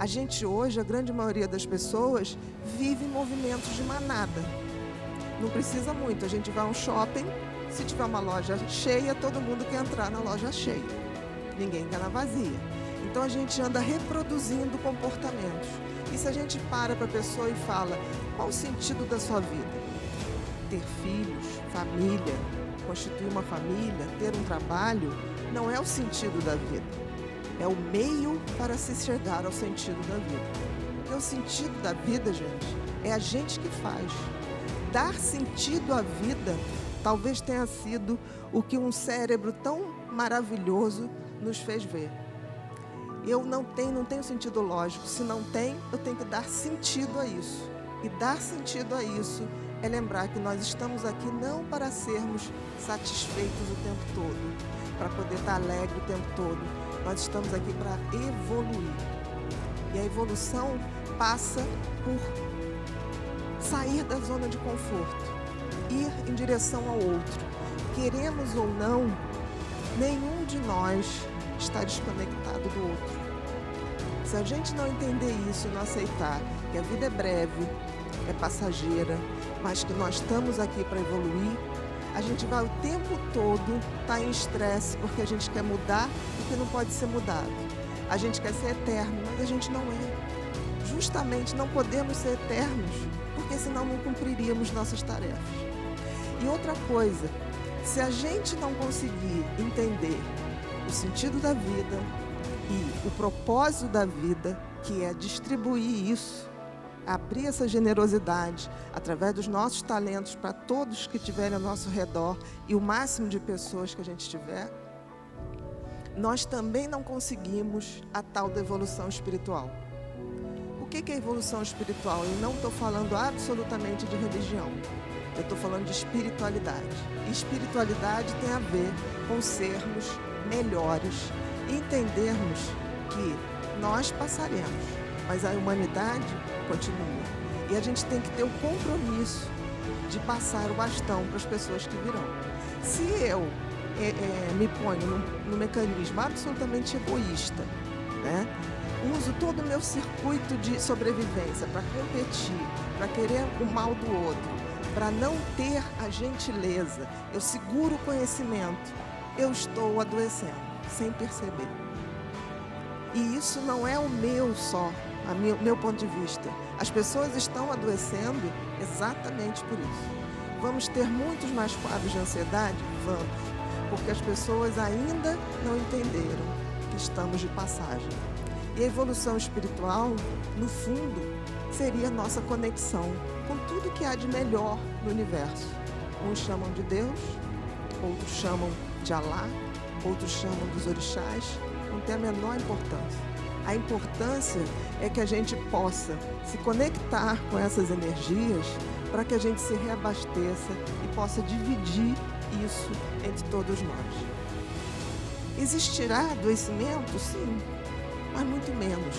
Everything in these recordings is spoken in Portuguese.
A gente hoje, a grande maioria das pessoas, vive em movimentos de manada. Não precisa muito, a gente vai a um shopping, se tiver uma loja cheia, todo mundo quer entrar na loja cheia. Ninguém quer na vazia. Então a gente anda reproduzindo comportamentos. E se a gente para a pessoa e fala, qual o sentido da sua vida? Ter filhos, família, constituir uma família, ter um trabalho, não é o sentido da vida. É o meio para se chegar ao sentido da vida. Porque o sentido da vida, gente, é a gente que faz. Dar sentido à vida talvez tenha sido o que um cérebro tão maravilhoso nos fez ver. Eu não tenho sentido lógico. Se não tem, eu tenho que dar sentido a isso. E dar sentido a isso é lembrar que nós estamos aqui não para sermos satisfeitos o tempo todo, para poder estar alegre o tempo todo. Nós estamos aqui para evoluir. E a evolução passa por sair da zona de conforto, ir em direção ao outro. Queremos ou não, nenhum de nós está desconectado do outro. Se a gente não entender isso e não aceitar que a vida é breve, é passageira, mas que nós estamos aqui para evoluir, a gente vai o tempo todo estar em estresse porque a gente quer mudar o que não pode ser mudado. A gente quer ser eterno, mas a gente não é. Justamente não podemos ser eternos, porque senão não cumpriríamos nossas tarefas. E outra coisa, se a gente não conseguir entender o sentido da vida e o propósito da vida, que é distribuir isso, abrir essa generosidade através dos nossos talentos para todos que estiverem ao nosso redor e o máximo de pessoas que a gente tiver, nós também não conseguimos a tal da evolução espiritual. O que é evolução espiritual? Eu não estou falando absolutamente de religião. Eu estou falando de espiritualidade. E espiritualidade tem a ver com sermos melhores e entendermos que nós passaremos, mas a humanidade continua. E a gente tem que ter o compromisso de passar o bastão para as pessoas que virão. Se eu me ponho no mecanismo absolutamente egoísta, né? Uso todo o meu circuito de sobrevivência para competir, para querer o mal do outro, para não ter a gentileza, eu seguro o conhecimento, eu estou adoecendo, sem perceber. E isso não é o meu só, meu ponto de vista. As pessoas estão adoecendo exatamente por isso. Vamos ter muitos mais quadros de ansiedade? Vamos, porque as pessoas ainda não entenderam que estamos de passagem. E a evolução espiritual, no fundo, seria a nossa conexão com tudo que há de melhor no universo. Uns chamam de Deus, outros chamam de Alá, outros chamam dos orixás, não tem a menor importância. A importância é que a gente possa se conectar com essas energias para que a gente se reabasteça e possa dividir isso entre todos nós. Existirá adoecimento? Sim, mas muito menos,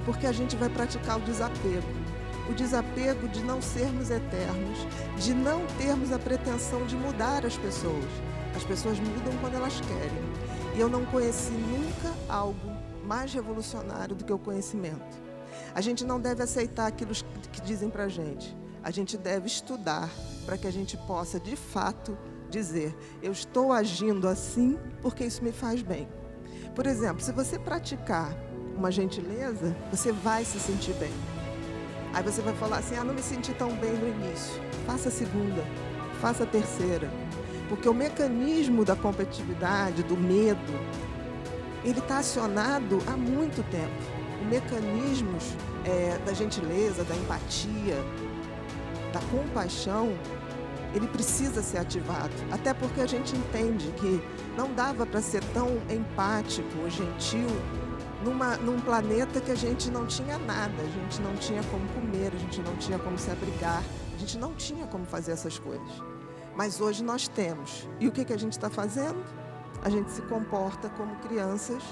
porque a gente vai praticar o desapego. O desapego de não sermos eternos, de não termos a pretensão de mudar as pessoas. As pessoas mudam quando elas querem. E eu não conheci nunca algo mais revolucionário do que o conhecimento. A gente não deve aceitar aquilo que dizem pra gente. A gente deve estudar para que a gente possa, de fato, dizer: eu estou agindo assim porque isso me faz bem. Por exemplo, se você praticar uma gentileza, você vai se sentir bem. Aí você vai falar assim: não me senti tão bem no início. Faça a segunda, faça a terceira. Porque o mecanismo da competitividade, do medo, ele está acionado há muito tempo. Os mecanismos da gentileza, da empatia, da compaixão, ele precisa ser ativado. Até porque a gente entende que não dava para ser tão empático ou gentil num planeta que a gente não tinha nada, a gente não tinha como comer, a gente não tinha como se abrigar, a gente não tinha como fazer essas coisas. Mas hoje nós temos. E o que a gente está fazendo? A gente se comporta como crianças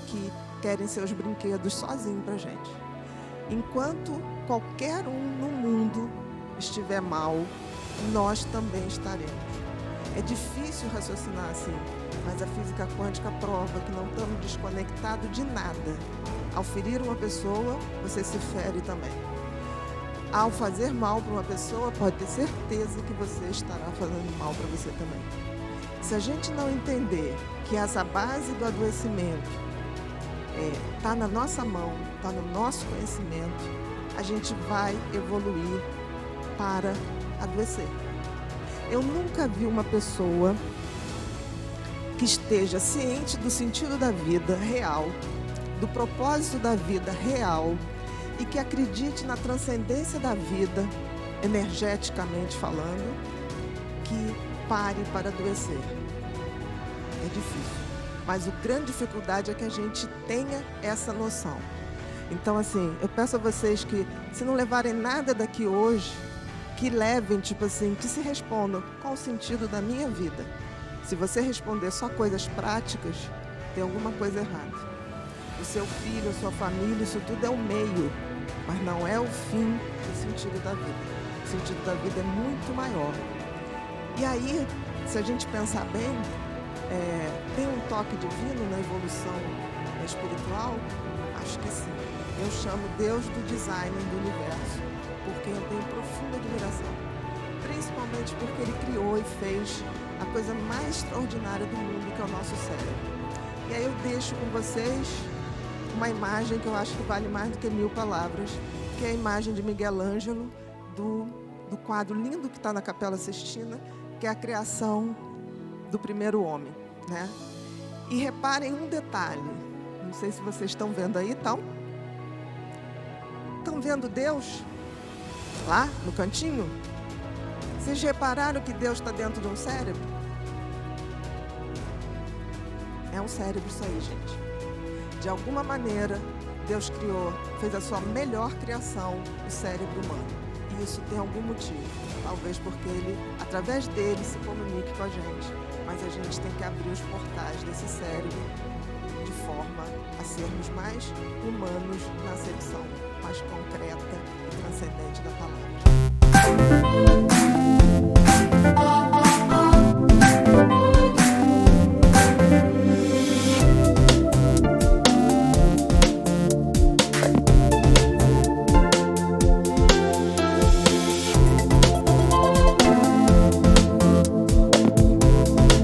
que querem seus brinquedos sozinhos para a gente. Enquanto qualquer um no mundo estiver mal, nós também estaremos. É difícil raciocinar assim, mas a física quântica prova que não estamos desconectados de nada. Ao ferir uma pessoa, você se fere também. Ao fazer mal para uma pessoa, pode ter certeza que você estará fazendo mal para você também. Se a gente não entender que essa base do adoecimento está na nossa mão, está no nosso conhecimento, a gente vai evoluir para adoecer. Eu nunca vi uma pessoa que esteja ciente do sentido da vida real, do propósito da vida real e que acredite na transcendência da vida, energeticamente falando, que pare para adoecer. É difícil, mas a grande dificuldade é que a gente tenha essa noção. Então, assim, eu peço a vocês que, se não levarem nada daqui hoje, que levem, que se respondam qual o sentido da minha vida. Se você responder só coisas práticas, tem alguma coisa errada. O seu filho, a sua família, isso tudo é o meio, mas não é o fim do sentido da vida. O sentido da vida é muito maior. E aí, se a gente pensar bem, tem um toque divino na evolução espiritual? Acho que sim. Eu chamo Deus do design do universo, porque eu tenho profunda admiração. Principalmente porque Ele criou e fez a coisa mais extraordinária do mundo, que é o nosso cérebro. E aí eu deixo com vocês uma imagem que eu acho que vale mais do que 1000 palavras, que é a imagem de Miguel Ângelo, do quadro lindo que está na Capela Sistina, que é a criação do primeiro homem, né? E reparem um detalhe, não sei se vocês estão vendo aí, estão vendo Deus lá no cantinho? Vocês repararam que Deus está dentro de um cérebro? É um cérebro isso aí, gente. De alguma maneira, Deus fez a sua melhor criação, o cérebro humano. E isso tem algum motivo. Talvez porque Ele, através dele, se comunique com a gente. Mas a gente tem que abrir os portais desse cérebro de forma a sermos mais humanos na acepção mais concreta e transcendente da palavra.